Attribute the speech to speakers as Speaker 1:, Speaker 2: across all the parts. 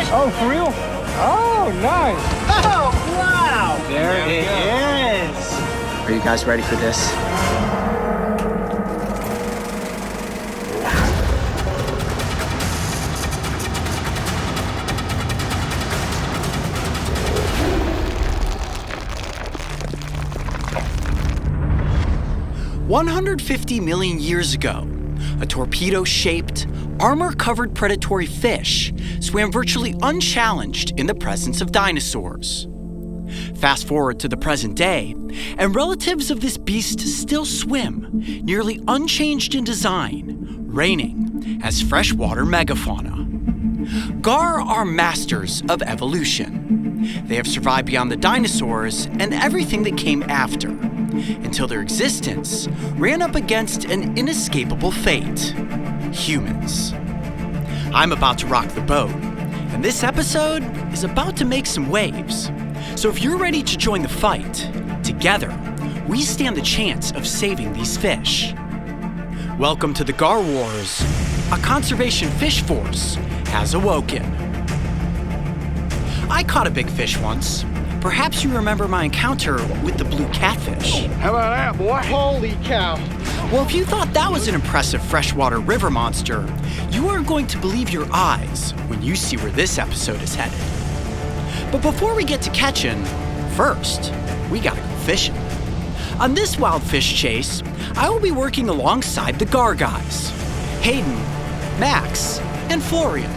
Speaker 1: Oh, for real? Oh, nice.
Speaker 2: Oh, wow.
Speaker 1: There it is.
Speaker 2: Are you guys ready for this?
Speaker 3: "150 million years ago, a torpedo-shaped, armor-covered predatory fish swam virtually unchallenged in the presence of dinosaurs. Fast forward to the present day, and relatives of this beast still swim, nearly unchanged in design, reigning as freshwater megafauna. Gar are masters of evolution. They have survived beyond the dinosaurs and everything that came after, until their existence ran up against an inescapable fate: humans. I'm about to rock the boat, and this episode is about to make some waves. So if you're ready to join the fight, together, we stand the chance of saving these fish. Welcome to the Gar Wars. A conservation fish force has awoken. I caught a big fish once. Perhaps you remember my encounter with the blue catfish.
Speaker 1: How about that, boy? Holy cow.
Speaker 3: Well, if you thought that was an impressive freshwater river monster, you aren't going to believe your eyes when you see where this episode is headed. But before we get to catching, first, we gotta go fishing. On this wild fish chase, I will be working alongside the Gar Guys: Hayden, Max, and Florian.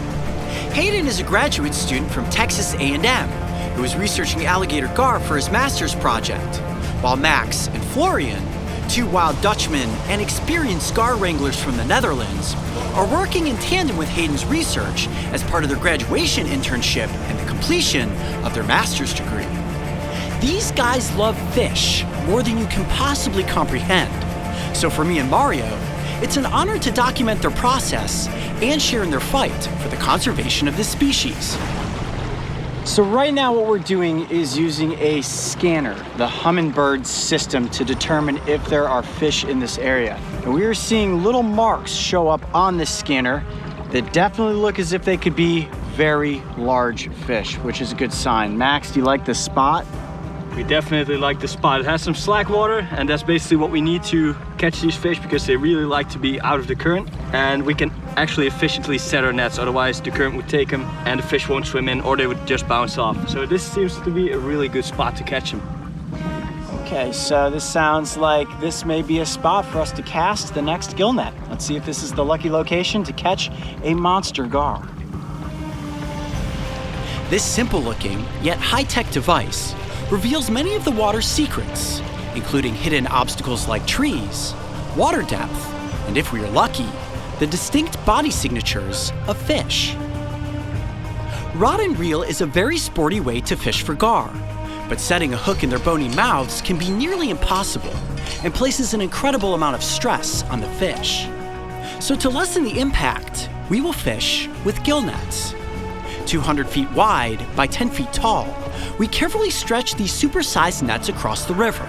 Speaker 3: Hayden is a graduate student from Texas A&M who is researching alligator gar for his master's project, while Max and Florian, two wild Dutchmen and experienced gar wranglers from the Netherlands, are working in tandem with Hayden's research as part of their graduation internship and the completion of their master's degree. These guys love fish more than you can possibly comprehend. So for me and Mario, it's an honor to document their process and share in their fight for the conservation of this species.
Speaker 1: So right now what we're doing is using a scanner, the Hummingbird system, to determine if there are fish in this area. And we are seeing little marks show up on this scanner that definitely look as if they could be very large fish, which is a good sign. Max, do you like this spot?
Speaker 4: We definitely like the spot. It has some slack water, and that's basically what we need to catch these fish because they really like to be out of the current. And we can actually efficiently set our nets, otherwise the current would take them and the fish won't swim in, or they would just bounce off. So this seems to be a really good spot to catch them.
Speaker 1: Okay, so this sounds like this may be a spot for us to cast the next gill net. Let's see if this is the lucky location to catch a monster gar.
Speaker 3: This simple-looking, yet high-tech device reveals many of the water's secrets, including hidden obstacles like trees, water depth, and if we are lucky, the distinct body signatures of fish. Rod and reel is a very sporty way to fish for gar, but setting a hook in their bony mouths can be nearly impossible and places an incredible amount of stress on the fish. So to lessen the impact, we will fish with gill nets. 200 feet wide by 10 feet tall, we carefully stretch these supersized nets across the river,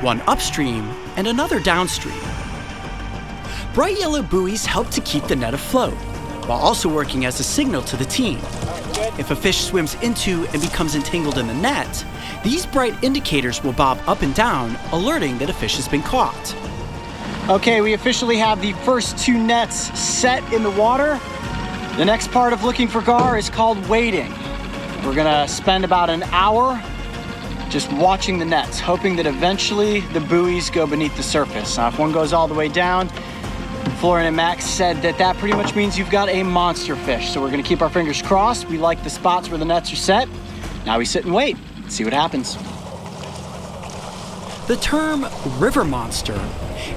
Speaker 3: one upstream and another downstream. Bright yellow buoys help to keep the net afloat, while also working as a signal to the team. If a fish swims into and becomes entangled in the net, these bright indicators will bob up and down, alerting that a fish has been caught.
Speaker 1: Okay, we officially have the first two nets set in the water. The next part of looking for gar is called waiting. We're gonna spend about an hour just watching the nets, hoping that eventually the buoys go beneath the surface. Now, if one goes all the way down, Florian and Max said that that pretty much means you've got a monster fish. So we're gonna keep our fingers crossed. We like the spots where the nets are set. Now we sit and wait, see what happens.
Speaker 3: The term river monster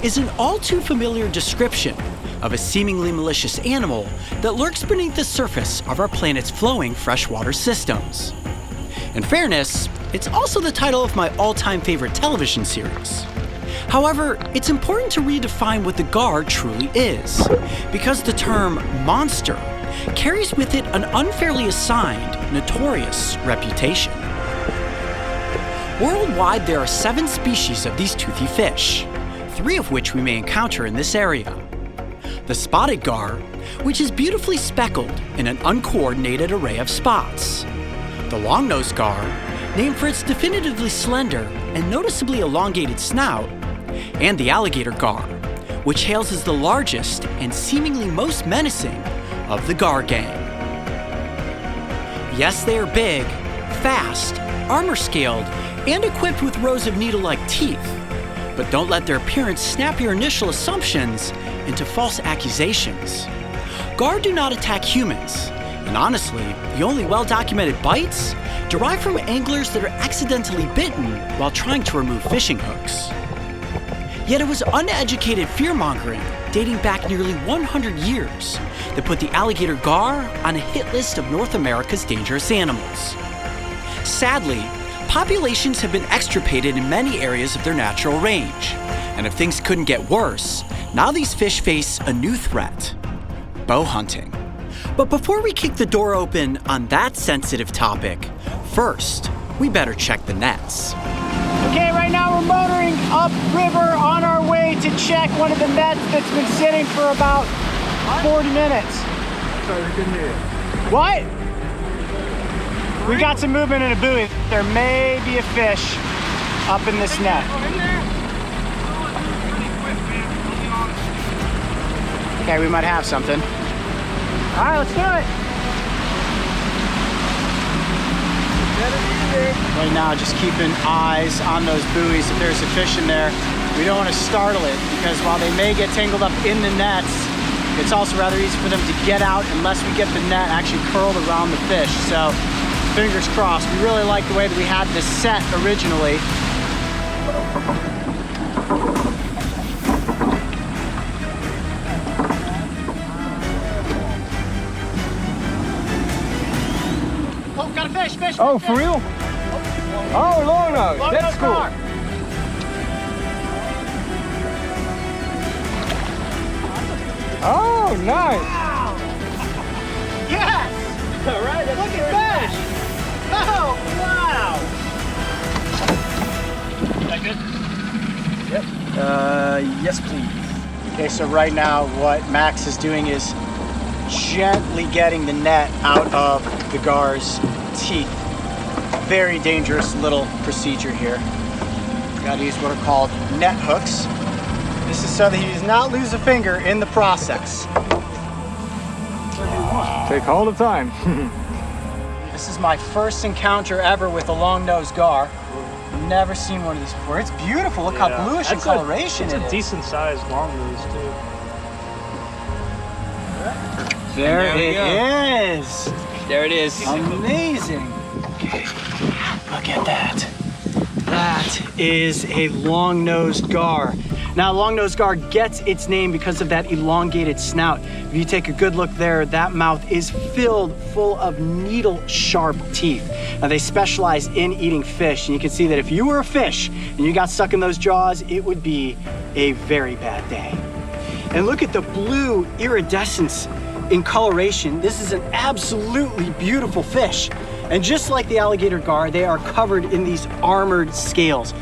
Speaker 3: is an all too familiar description of a seemingly malicious animal that lurks beneath the surface of our planet's flowing freshwater systems. In fairness, it's also the title of my all-time favorite television series. However, it's important to redefine what the gar truly is, because the term monster carries with it an unfairly assigned, notorious reputation. Worldwide, there are 7 species of these toothy fish, 3 of which we may encounter in this area. The spotted gar, which is beautifully speckled in an uncoordinated array of spots. The longnose gar, named for its definitively slender and noticeably elongated snout, and the alligator gar, which hails as the largest and seemingly most menacing of the gar gang. Yes, they are big, fast, armor-scaled, and equipped with rows of needle-like teeth, but don't let their appearance snap your initial assumptions into false accusations. Gar do not attack humans, and honestly, the only well-documented bites derive from anglers that are accidentally bitten while trying to remove fishing hooks. Yet it was uneducated fear-mongering dating back nearly 100 years that put the alligator gar on a hit list of North America's dangerous animals. Sadly, populations have been extirpated in many areas of their natural range, and if things couldn't get worse, now these fish face a new threat: bow hunting. But before we kick the door open on that sensitive topic, first, we better check the nets.
Speaker 1: Okay, right now we're motoring upriver on our way to check one of the nets that's been sitting for about 40 minutes.
Speaker 4: Sorry, we couldn't hear you.
Speaker 1: What? We got some movement in a buoy. There may be a fish up in this net. Okay, we might have something. All right, let's do it. Right now, just keeping eyes on those buoys. If there's a fish in there, we don't want to startle it, because while they may get tangled up in the nets, it's also rather easy for them to get out unless we get the net actually curled around the fish. So fingers crossed. We really like the way that we had this set originally. Oh, got a fish.
Speaker 4: Oh, for real? Oh, longnose. That's cool.
Speaker 1: Gar.
Speaker 4: Oh, nice.
Speaker 1: Wow. Yes.
Speaker 4: All right, that's
Speaker 1: Look at that. Oh, wow. Is that good?
Speaker 4: Yep. Yes, please.
Speaker 1: Okay, so right now what Max is doing is gently getting the net out of the gar's teeth. Very dangerous little procedure here. Gotta use what are called net hooks. This is so that he does not lose a finger in the process.
Speaker 4: Take all the time.
Speaker 1: This is my first encounter ever with a long-nosed gar. Never seen one of these before. It's beautiful. Look how bluish in coloration it is.
Speaker 5: It's a decent sized longnose too.
Speaker 1: There it is.
Speaker 2: There it is.
Speaker 1: Amazing. Okay, look at that. That is a long-nosed gar. Now, long-nosed gar gets its name because of that elongated snout. If you take a good look there, that mouth is filled full of needle-sharp teeth. Now, they specialize in eating fish, and you can see that if you were a fish and you got stuck in those jaws, it would be a very bad day. And look at the blue iridescence in coloration. This is an absolutely beautiful fish. And just like the alligator gar, they are covered in these armored scales.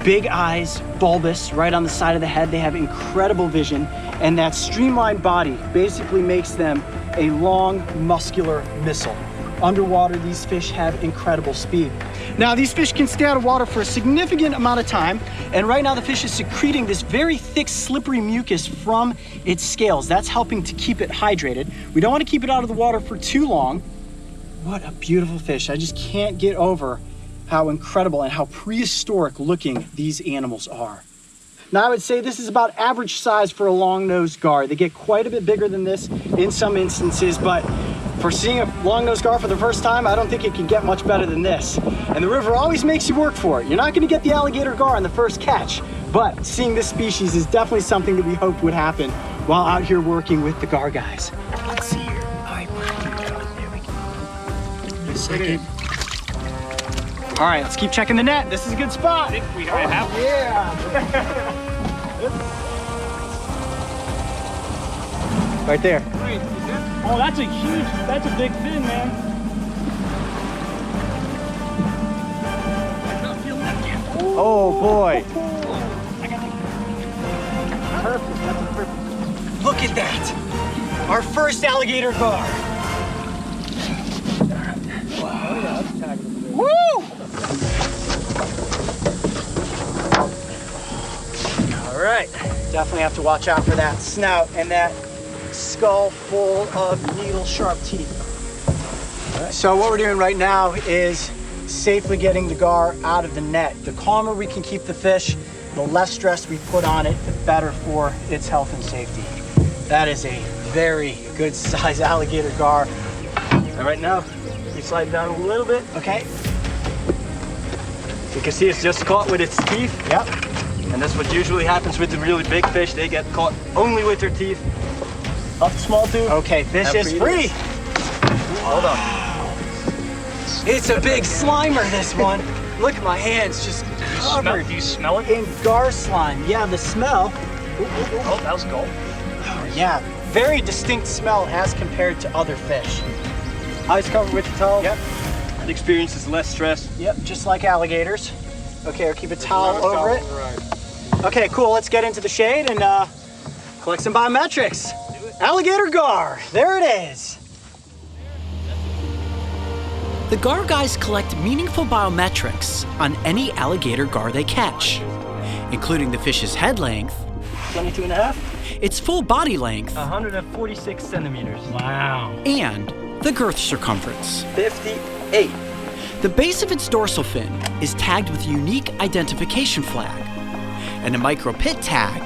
Speaker 1: Big eyes, bulbous, right on the side of the head. They have incredible vision, and that streamlined body basically makes them a long, muscular missile. Underwater, these fish have incredible speed. Now, these fish can stay out of water for a significant amount of time, and right now the fish is secreting this very thick, slippery mucus from its scales. That's helping to keep it hydrated. We don't want to keep it out of the water for too long. What a beautiful fish. I just can't get over how incredible and how prehistoric looking these animals are. Now, I would say this is about average size for a long-nosed gar. They get quite a bit bigger than this in some instances, but for seeing a long-nosed gar for the first time, I don't think it can get much better than this. And the river always makes you work for it. You're not gonna get the alligator gar on the first catch, but seeing this species is definitely something that we hoped would happen while out here working with the Gar Guys. Let's see here. All right, there we go. A second. All right, let's keep checking the net. This is a good spot.
Speaker 5: I think we have one.
Speaker 1: Yeah. Right there.
Speaker 5: Wait, oh, that's a big fin, man.
Speaker 1: Oh boy.
Speaker 5: Perfect, that's a perfect.
Speaker 1: Look at that. Our first alligator gar. Woo! All right. Definitely have to watch out for that snout and that skull full of needle sharp teeth. So what we're doing right now is safely getting the gar out of the net. The calmer we can keep the fish, the less stress we put on it, the better for its health and safety. That is a very good size alligator gar.
Speaker 4: And right now, you slide down a little bit.
Speaker 1: Okay.
Speaker 4: You can see it's just caught with its teeth.
Speaker 1: Yep.
Speaker 4: And that's what usually happens with the really big fish. They get caught only with their teeth. Off the small tube.
Speaker 1: Okay, fish is free.
Speaker 4: Hold on.
Speaker 1: It's a big slimer, this one. Look at my hands just covered
Speaker 4: Do you smell it?
Speaker 1: in gar slime. Yeah, the smell.
Speaker 4: Oh, that was gold.
Speaker 1: Yeah, very distinct smell as compared to other fish.
Speaker 4: Eyes covered with the towel.
Speaker 1: Yep.
Speaker 4: It experiences less stress.
Speaker 1: Yep, just like alligators. Okay, or keep a towel over it. Okay, cool. Let's get into the shade and collect some biometrics. Alligator gar. There it is.
Speaker 3: The Gar Guys collect meaningful biometrics on any alligator gar they catch, including the fish's head length,
Speaker 4: 22.5.
Speaker 3: its full body length,
Speaker 4: 146 centimeters.
Speaker 5: Wow.
Speaker 3: and the girth circumference.
Speaker 4: 58.
Speaker 3: The base of its dorsal fin is tagged with a unique identification flag, and a micro pit tag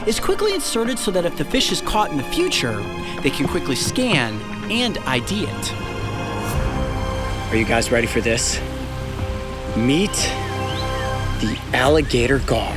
Speaker 3: is quickly inserted so that if the fish is caught in the future, they can quickly scan and ID it.
Speaker 1: Are you guys ready for this? Meet the alligator gar.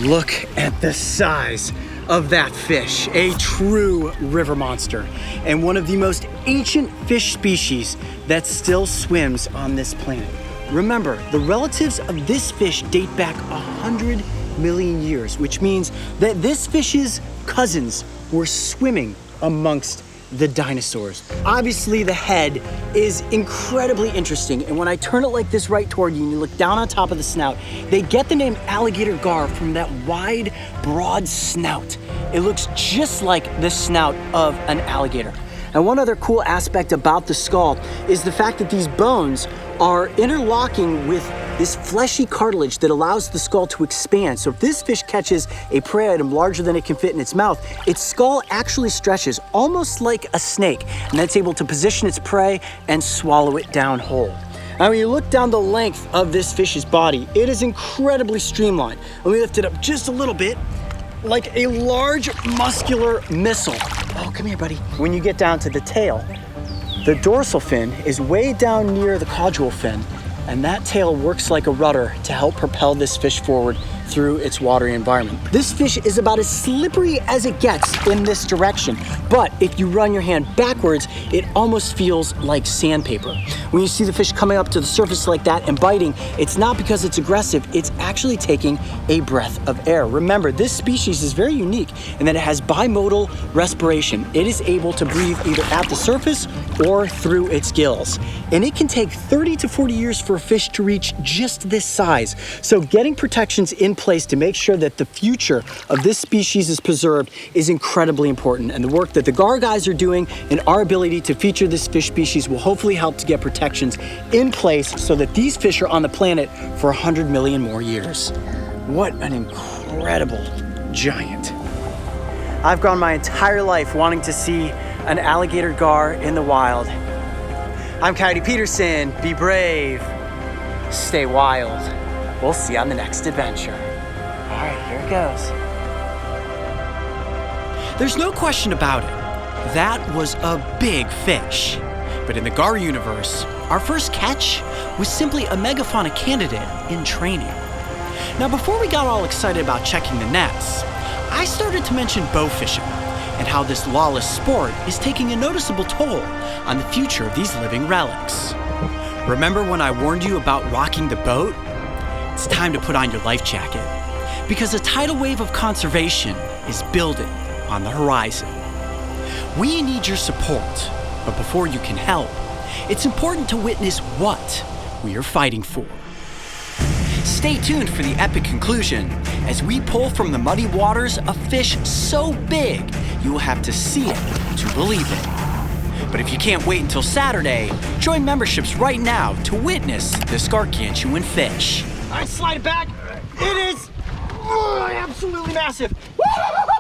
Speaker 1: Look at the size of that fish, a true river monster, and one of the most ancient fish species that still swims on this planet. Remember, the relatives of this fish date back 100 million years, which means that this fish's cousins were swimming amongst the dinosaurs. Obviously, the head is incredibly interesting, and when I turn it like this right toward you and you look down on top of the snout, they get the name alligator gar from that wide, broad snout. It looks just like the snout of an alligator. And one other cool aspect about the skull is the fact that these bones are interlocking with this fleshy cartilage that allows the skull to expand. So if this fish catches a prey item larger than it can fit in its mouth, its skull actually stretches almost like a snake, and that's able to position its prey and swallow it down whole. Now, when you look down the length of this fish's body, it is incredibly streamlined. Let me lift it up just a little bit, like a large muscular missile. Oh, come here, buddy. When you get down to the tail, the dorsal fin is way down near the caudal fin, and that tail works like a rudder to help propel this fish forward through its watery environment. This fish is about as slippery as it gets in this direction, but if you run your hand backwards, it almost feels like sandpaper. When you see the fish coming up to the surface like that and biting, it's not because it's aggressive, it's actually taking a breath of air. Remember, this species is very unique in that it has bimodal respiration. It is able to breathe either at the surface or through its gills. And it can take 30 to 40 years for a fish to reach just this size. So getting protections in place to make sure that the future of this species is preserved is incredibly important. And the work that the Gar Guys are doing and our ability to feature this fish species will hopefully help to get protections in place so that these fish are on the planet for 100 million more years. What an incredible giant. I've gone my entire life wanting to see an alligator gar in the wild. I'm Coyote Peterson. Be brave, stay wild. We'll see you on the next adventure. All right, here it goes.
Speaker 3: There's no question about it. That was a big fish. But in the Gar universe, our first catch was simply a megafauna candidate in training. Now, before we got all excited about checking the nets, I started to mention bow fishing and how this lawless sport is taking a noticeable toll on the future of these living relics. Remember when I warned you about rocking the boat? It's time to put on your life jacket, because a tidal wave of conservation is building on the horizon. We need your support, but before you can help, it's important to witness what we are fighting for. Stay tuned for the epic conclusion as we pull from the muddy waters a fish so big you will have to see it to believe it. But if you can't wait until Saturday, join memberships right now to witness this gargantuan fish.
Speaker 1: All right, slide it back. It is absolutely massive. Woo!